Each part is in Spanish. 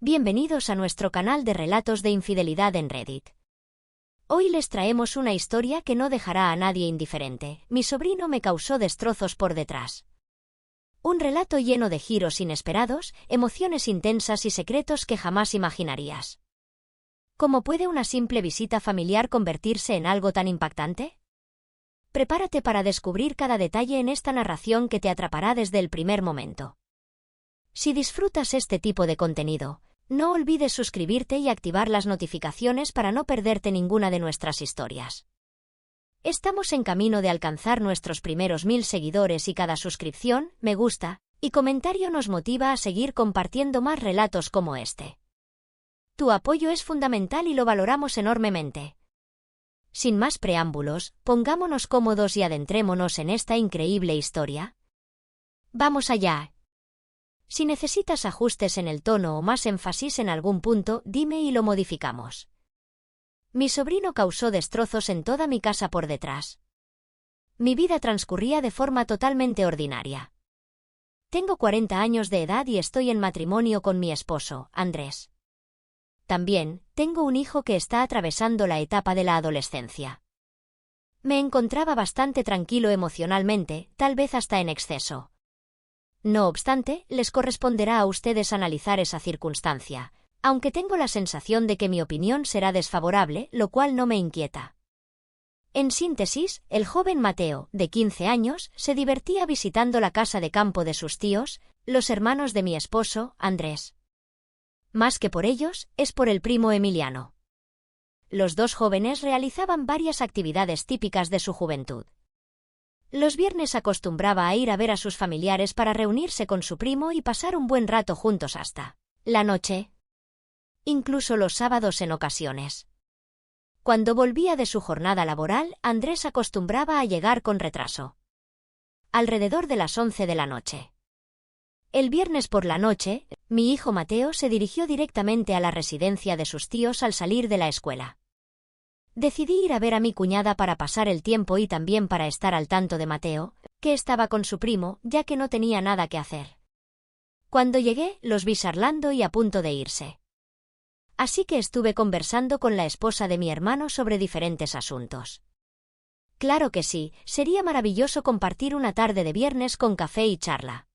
Bienvenidos a nuestro canal de relatos de infidelidad en Reddit. Hoy les traemos una historia que no dejará a nadie indiferente. Mi sobrino me causó destrozos por detrás. Un relato lleno de giros inesperados, emociones intensas y secretos que jamás imaginarías. ¿Cómo puede una simple visita familiar convertirse en algo tan impactante? Prepárate para descubrir cada detalle en esta narración que te atrapará desde el primer momento. Si disfrutas este tipo de contenido, no olvides suscribirte y activar las notificaciones para no perderte ninguna de nuestras historias. Estamos en camino de alcanzar nuestros primeros 1000 seguidores y cada suscripción, me gusta y comentario nos motiva a seguir compartiendo más relatos como este. Tu apoyo es fundamental y lo valoramos enormemente. Sin más preámbulos, pongámonos cómodos y adentrémonos en esta increíble historia. ¡Vamos allá! Si necesitas ajustes en el tono o más énfasis en algún punto, dime y lo modificamos. Mi sobrino causó destrozos en toda mi casa por detrás. Mi vida transcurría de forma totalmente ordinaria. Tengo 40 años de edad y estoy en matrimonio con mi esposo, Andrés. También, tengo un hijo que está atravesando la etapa de la adolescencia. Me encontraba bastante tranquilo emocionalmente, tal vez hasta en exceso. No obstante, les corresponderá a ustedes analizar esa circunstancia, aunque tengo la sensación de que mi opinión será desfavorable, lo cual no me inquieta. En síntesis, el joven Mateo, de 15 años, se divertía visitando la casa de campo de sus tíos, los hermanos de mi esposo, Andrés. Más que por ellos, es por el primo Emiliano. Los dos jóvenes realizaban varias actividades típicas de su juventud. Los viernes acostumbraba a ir a ver a sus familiares para reunirse con su primo y pasar un buen rato juntos hasta la noche. Incluso los sábados en ocasiones. Cuando volvía de su jornada laboral, Andrés acostumbraba a llegar con retraso. Alrededor de las 11 de la noche. El viernes por la noche, mi hijo Mateo se dirigió directamente a la residencia de sus tíos al salir de la escuela. Decidí ir a ver a mi cuñada para pasar el tiempo y también para estar al tanto de Mateo, que estaba con su primo, ya que no tenía nada que hacer. Cuando llegué, los vi charlando y a punto de irse. Así que estuve conversando con la esposa de mi hermano sobre diferentes asuntos. Claro que sí, sería maravilloso compartir una tarde de viernes con café y charla.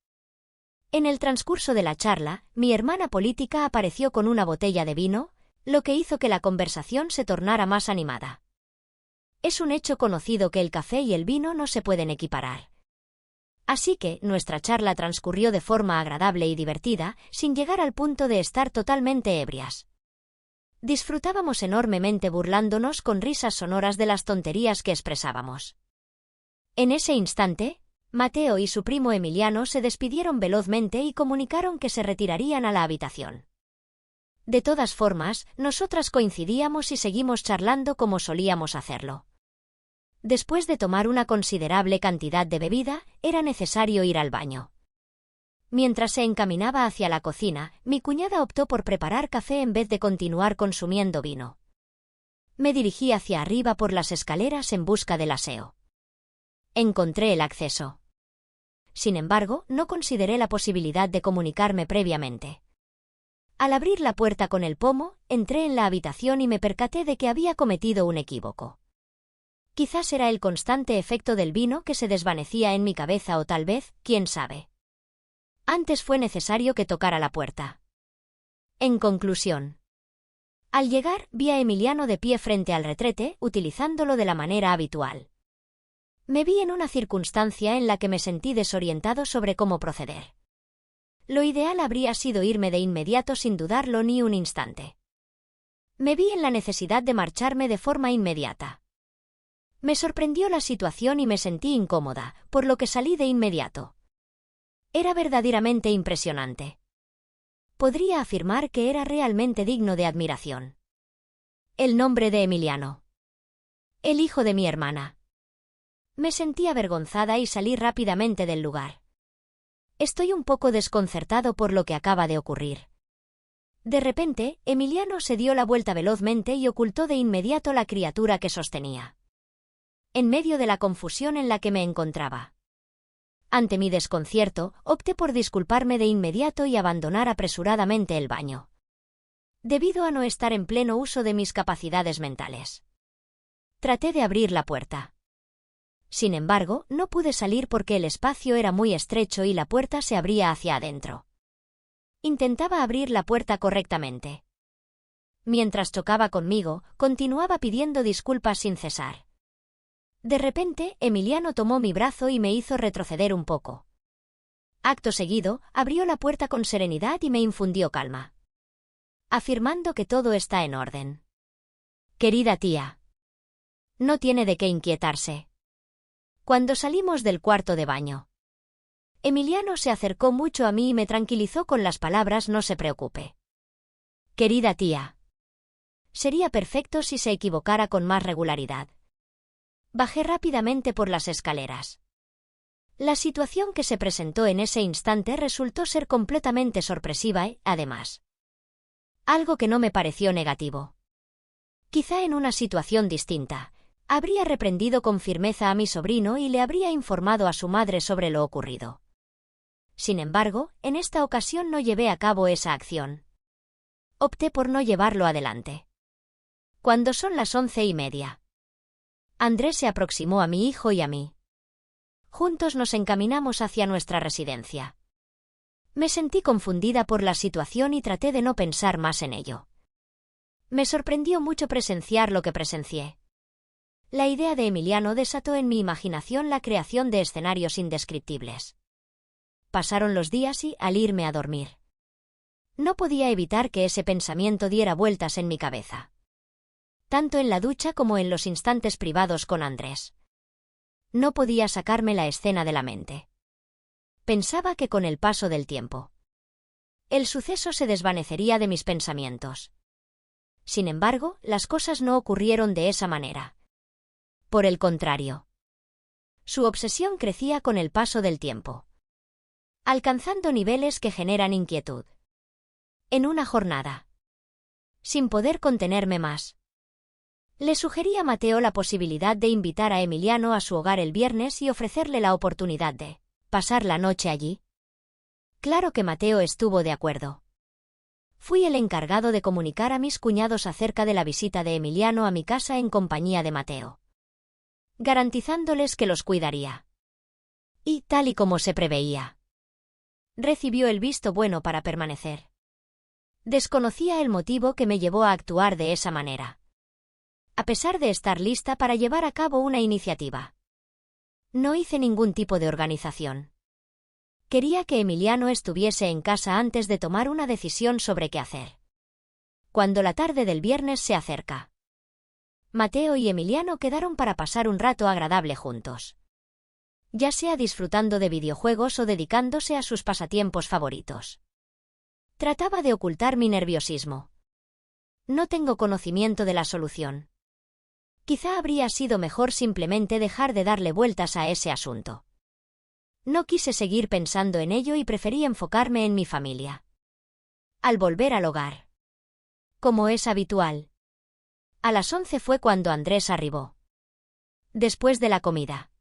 En el transcurso de la charla, mi hermana política apareció con una botella de vino, lo que hizo que la conversación se tornara más animada. Es un hecho conocido que el café y el vino no se pueden equiparar. Así que, nuestra charla transcurrió de forma agradable y divertida, sin llegar al punto de estar totalmente ebrias. Disfrutábamos enormemente burlándonos con risas sonoras de las tonterías que expresábamos. En ese instante, Mateo y su primo Emiliano se despidieron velozmente y comunicaron que se retirarían a la habitación. De todas formas, nosotras coincidíamos y seguimos charlando como solíamos hacerlo. Después de tomar una considerable cantidad de bebida, era necesario ir al baño. Mientras se encaminaba hacia la cocina, mi cuñada optó por preparar café en vez de continuar consumiendo vino. Me dirigí hacia arriba por las escaleras en busca del aseo. Encontré el acceso. Sin embargo, no consideré la posibilidad de comunicarme previamente. Al abrir la puerta con el pomo, entré en la habitación y me percaté de que había cometido un equívoco. Quizás era el constante efecto del vino que se desvanecía en mi cabeza o tal vez, quién sabe. Antes fue necesario que tocara la puerta. En conclusión. Al llegar, vi a Emiliano de pie frente al retrete, utilizándolo de la manera habitual. Me vi en una circunstancia en la que me sentí desorientado sobre cómo proceder. Lo ideal habría sido irme de inmediato sin dudarlo ni un instante. Me vi en la necesidad de marcharme de forma inmediata. Me sorprendió la situación y me sentí incómoda, por lo que salí de inmediato. Era verdaderamente impresionante. Podría afirmar que era realmente digno de admiración. El nombre de Emiliano. El hijo de mi hermana. Me sentí avergonzada y salí rápidamente del lugar. Estoy un poco desconcertado por lo que acaba de ocurrir. De repente, Emiliano se dio la vuelta velozmente y ocultó de inmediato la criatura que sostenía. En medio de la confusión en la que me encontraba. Ante mi desconcierto, opté por disculparme de inmediato y abandonar apresuradamente el baño. debido a no estar en pleno uso de mis capacidades mentales. Traté de abrir la puerta. Sin embargo, no pude salir porque el espacio era muy estrecho y la puerta se abría hacia adentro. Intentaba abrir la puerta correctamente. Mientras chocaba conmigo, continuaba pidiendo disculpas sin cesar. De repente, Emiliano tomó mi brazo y me hizo retroceder un poco. Acto seguido, abrió la puerta con serenidad y me infundió calma, afirmando que todo está en orden. Querida tía, no tiene de qué inquietarse. Cuando salimos del cuarto de baño, Emiliano se acercó mucho a mí y me tranquilizó con las palabras «No se preocupe. Querida tía, sería perfecto si se equivocara con más regularidad». Bajé rápidamente por las escaleras. La situación que se presentó en ese instante resultó ser completamente sorpresiva y, además, algo que no me pareció negativo. Quizá en una situación distinta, habría reprendido con firmeza a mi sobrino y le habría informado a su madre sobre lo ocurrido. Sin embargo, en esta ocasión no llevé a cabo esa acción. Opté por no llevarlo adelante. Cuando son las 11:30, Andrés se aproximó a mi hijo y a mí. Juntos nos encaminamos hacia nuestra residencia. Me sentí confundida por la situación y traté de no pensar más en ello. Me sorprendió mucho presenciar lo que presencié. La idea de Emiliano desató en mi imaginación la creación de escenarios indescriptibles. Pasaron los días y, al irme a dormir, no podía evitar que ese pensamiento diera vueltas en mi cabeza, tanto en la ducha como en los instantes privados con Andrés. No podía sacarme la escena de la mente. Pensaba que con el paso del tiempo, el suceso se desvanecería de mis pensamientos. Sin embargo, las cosas no ocurrieron de esa manera. Por el contrario, su obsesión crecía con el paso del tiempo, alcanzando niveles que generan inquietud. En una jornada, sin poder contenerme más, le sugerí a Mateo la posibilidad de invitar a Emiliano a su hogar el viernes y ofrecerle la oportunidad de pasar la noche allí. Claro que Mateo estuvo de acuerdo. Fui el encargado de comunicar a mis cuñados acerca de la visita de Emiliano a mi casa en compañía de Mateo, garantizándoles que los cuidaría. Y, tal y como se preveía, recibió el visto bueno para permanecer. Desconocía el motivo que me llevó a actuar de esa manera, a pesar de estar lista para llevar a cabo una iniciativa. No hice ningún tipo de organización. Quería que Emiliano estuviese en casa antes de tomar una decisión sobre qué hacer. Cuando la tarde del viernes se acerca, Mateo y Emiliano quedaron para pasar un rato agradable juntos, ya sea disfrutando de videojuegos o dedicándose a sus pasatiempos favoritos. Trataba de ocultar mi nerviosismo. No tengo conocimiento de la solución. Quizá habría sido mejor simplemente dejar de darle vueltas a ese asunto. No quise seguir pensando en ello y preferí enfocarme en mi familia. Al volver al hogar, como es habitual, a las 11 fue cuando Andrés arribó. Después de la comida,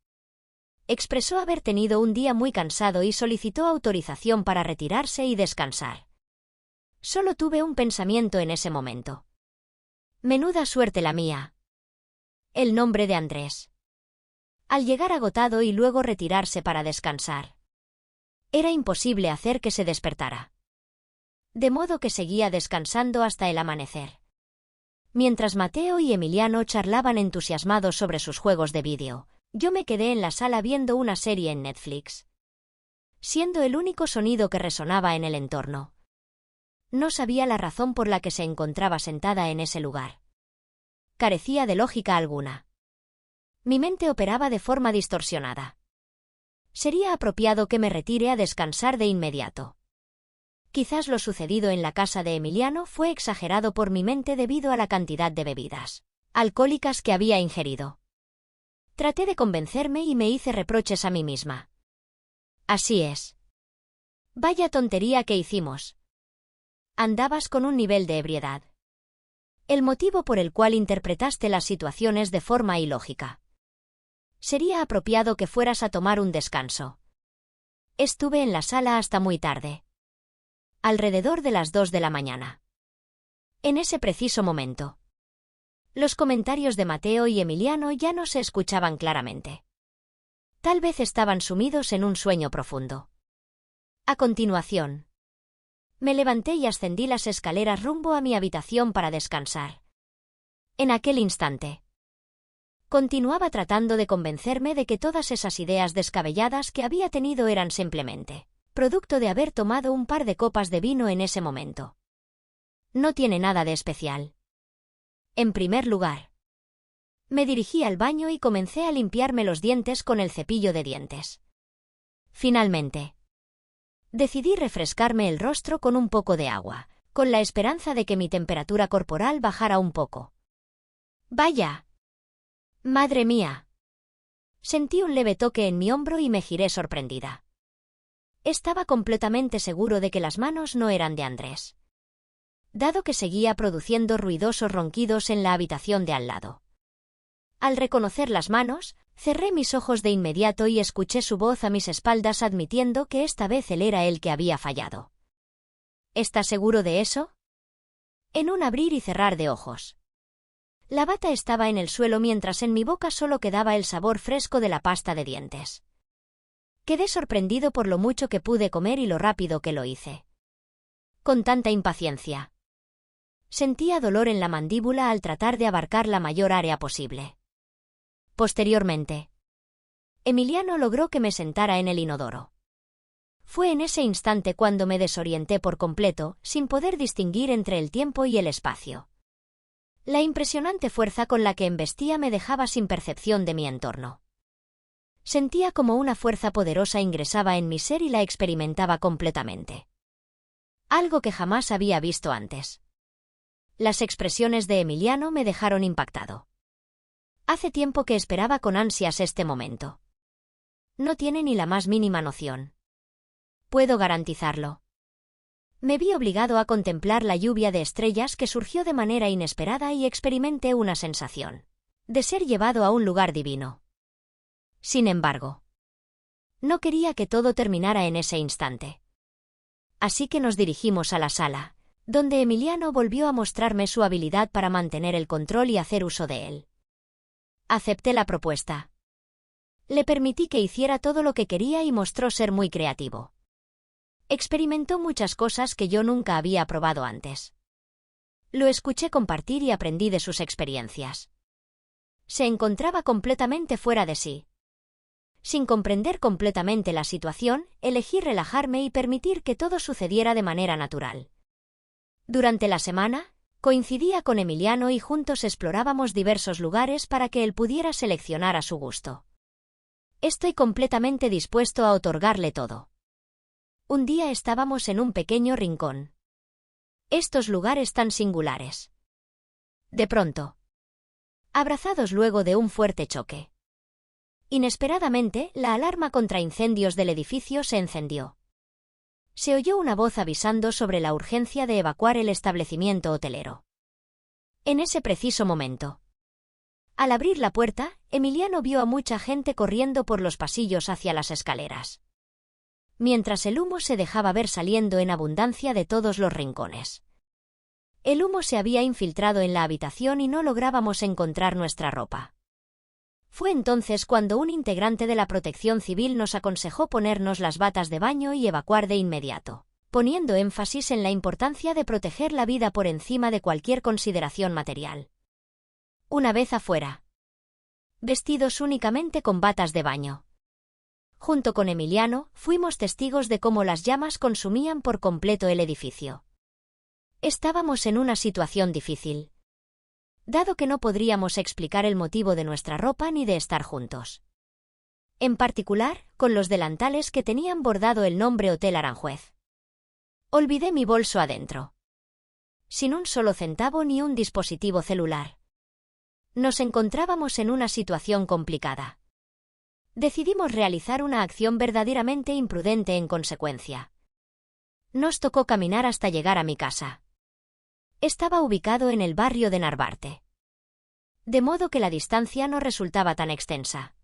expresó haber tenido un día muy cansado y solicitó autorización para retirarse y descansar. Solo tuve un pensamiento en ese momento. Menuda suerte la mía. El nombre de Andrés. Al llegar agotado y luego retirarse para descansar, era imposible hacer que se despertara. De modo que seguía descansando hasta el amanecer. Mientras Mateo y Emiliano charlaban entusiasmados sobre sus juegos de vídeo, yo me quedé en la sala viendo una serie en Netflix, siendo el único sonido que resonaba en el entorno. No sabía la razón por la que se encontraba sentada en ese lugar. Carecía de lógica alguna. Mi mente operaba de forma distorsionada. Sería apropiado que me retire a descansar de inmediato. Quizás lo sucedido en la casa de Emiliano fue exagerado por mi mente debido a la cantidad de bebidas alcohólicas que había ingerido. Traté de convencerme y me hice reproches a mí misma. Así es. Vaya tontería que hicimos. Andabas con un nivel de ebriedad. El motivo por el cual interpretaste las situaciones de forma ilógica. Sería apropiado que fueras a tomar un descanso. Estuve en la sala hasta muy tarde. Alrededor de las 2 de la mañana. En ese preciso momento, los comentarios de Mateo y Emiliano ya no se escuchaban claramente. Tal vez estaban sumidos en un sueño profundo. A continuación, me levanté y ascendí las escaleras rumbo a mi habitación para descansar. En aquel instante, continuaba tratando de convencerme de que todas esas ideas descabelladas que había tenido eran simplemente producto de haber tomado un par de copas de vino en ese momento. No tiene nada de especial. En primer lugar, me dirigí al baño y comencé a limpiarme los dientes con el cepillo de dientes. Finalmente, decidí refrescarme el rostro con un poco de agua, con la esperanza de que mi temperatura corporal bajara un poco. ¡Vaya! ¡Madre mía! Sentí un leve toque en mi hombro y me giré sorprendida. Estaba completamente seguro de que las manos no eran de Andrés, dado que seguía produciendo ruidosos ronquidos en la habitación de al lado. Al reconocer las manos, cerré mis ojos de inmediato y escuché su voz a mis espaldas admitiendo que esta vez él era el que había fallado. ¿Estás seguro de eso? En un abrir y cerrar de ojos. La bata estaba en el suelo mientras en mi boca solo quedaba el sabor fresco de la pasta de dientes. Quedé sorprendido por lo mucho que pude comer y lo rápido que lo hice. Con tanta impaciencia. Sentía dolor en la mandíbula al tratar de abarcar la mayor área posible. Posteriormente, Emiliano logró que me sentara en el inodoro. Fue en ese instante cuando me desorienté por completo, sin poder distinguir entre el tiempo y el espacio. La impresionante fuerza con la que embestía me dejaba sin percepción de mi entorno. Sentía como una fuerza poderosa ingresaba en mi ser y la experimentaba completamente. Algo que jamás había visto antes. Las expresiones de Emiliano me dejaron impactado. Hace tiempo que esperaba con ansias este momento. No tiene ni la más mínima noción. Puedo garantizarlo. Me vi obligado a contemplar la lluvia de estrellas que surgió de manera inesperada y experimenté una sensación de ser llevado a un lugar divino. Sin embargo, no quería que todo terminara en ese instante. Así que nos dirigimos a la sala, donde Emiliano volvió a mostrarme su habilidad para mantener el control y hacer uso de él. Acepté la propuesta. Le permití que hiciera todo lo que quería y mostró ser muy creativo. Experimentó muchas cosas que yo nunca había probado antes. Lo escuché compartir y aprendí de sus experiencias. Se encontraba completamente fuera de sí. Sin comprender completamente la situación, elegí relajarme y permitir que todo sucediera de manera natural. Durante la semana, coincidía con Emiliano y juntos explorábamos diversos lugares para que él pudiera seleccionar a su gusto. Estoy completamente dispuesto a otorgarle todo. Un día estábamos en un pequeño rincón. Estos lugares tan singulares. De pronto, abrazados luego de un fuerte choque. Inesperadamente, la alarma contra incendios del edificio se encendió. Se oyó una voz avisando sobre la urgencia de evacuar el establecimiento hotelero. En ese preciso momento, al abrir la puerta, Emiliano vio a mucha gente corriendo por los pasillos hacia las escaleras, mientras el humo se dejaba ver saliendo en abundancia de todos los rincones. El humo se había infiltrado en la habitación y no lográbamos encontrar nuestra ropa. Fue entonces cuando un integrante de la Protección Civil nos aconsejó ponernos las batas de baño y evacuar de inmediato, poniendo énfasis en la importancia de proteger la vida por encima de cualquier consideración material. Una vez afuera, vestidos únicamente con batas de baño, junto con Emiliano, fuimos testigos de cómo las llamas consumían por completo el edificio. Estábamos en una situación difícil, dado que no podríamos explicar el motivo de nuestra ropa ni de estar juntos. En particular, con los delantales que tenían bordado el nombre Hotel Aranjuez. Olvidé mi bolso adentro. Sin un solo centavo ni un dispositivo celular. Nos encontrábamos en una situación complicada. Decidimos realizar una acción verdaderamente imprudente en consecuencia. Nos tocó caminar hasta llegar a mi casa. Estaba ubicado en el barrio de Narvarte. De modo que la distancia no resultaba tan extensa.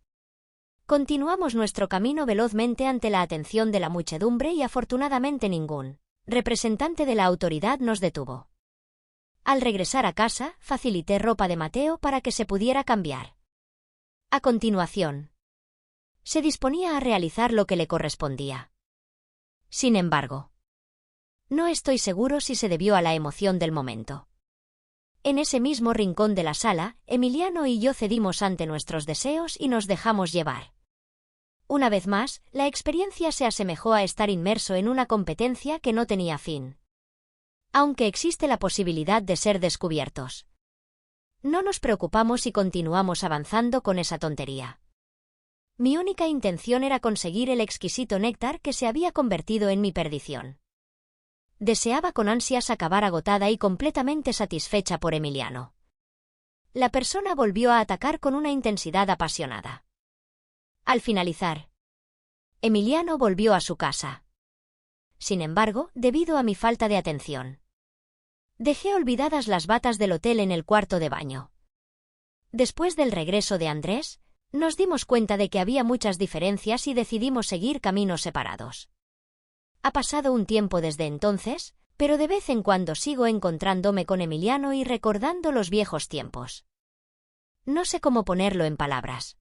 Continuamos nuestro camino velozmente ante la atención de la muchedumbre y afortunadamente ningún representante de la autoridad nos detuvo. Al regresar a casa, facilité ropa de Mateo para que se pudiera cambiar. A continuación, se disponía a realizar lo que le correspondía. Sin embargo, no estoy seguro si se debió a la emoción del momento. En ese mismo rincón de la sala, Emiliano y yo cedimos ante nuestros deseos y nos dejamos llevar. Una vez más, la experiencia se asemejó a estar inmerso en una competencia que no tenía fin. Aunque existe la posibilidad de ser descubiertos. No nos preocupamos y continuamos avanzando con esa tontería. Mi única intención era conseguir el exquisito néctar que se había convertido en mi perdición. Deseaba con ansias acabar agotada y completamente satisfecha por Emiliano. La persona volvió a atacar con una intensidad apasionada. Al finalizar, Emiliano volvió a su casa. Sin embargo, debido a mi falta de atención, dejé olvidadas las batas del hotel en el cuarto de baño. Después del regreso de Andrés, nos dimos cuenta de que había muchas diferencias y decidimos seguir caminos separados. Ha pasado un tiempo desde entonces, pero de vez en cuando sigo encontrándome con Emiliano y recordando los viejos tiempos. No sé cómo ponerlo en palabras.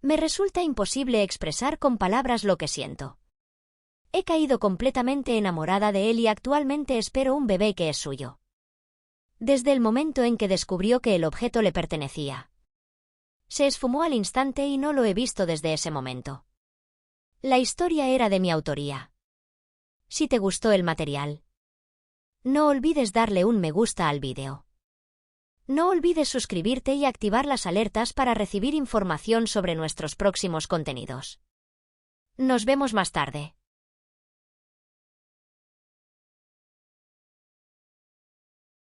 Me resulta imposible expresar con palabras lo que siento. He caído completamente enamorada de él y actualmente espero un bebé que es suyo. Desde el momento en que descubrió que el objeto le pertenecía. Se esfumó al instante y no lo he visto desde ese momento. La historia era de mi autoría. Si te gustó el material, no olvides darle un me gusta al vídeo. No olvides suscribirte y activar las alertas para recibir información sobre nuestros próximos contenidos. Nos vemos más tarde.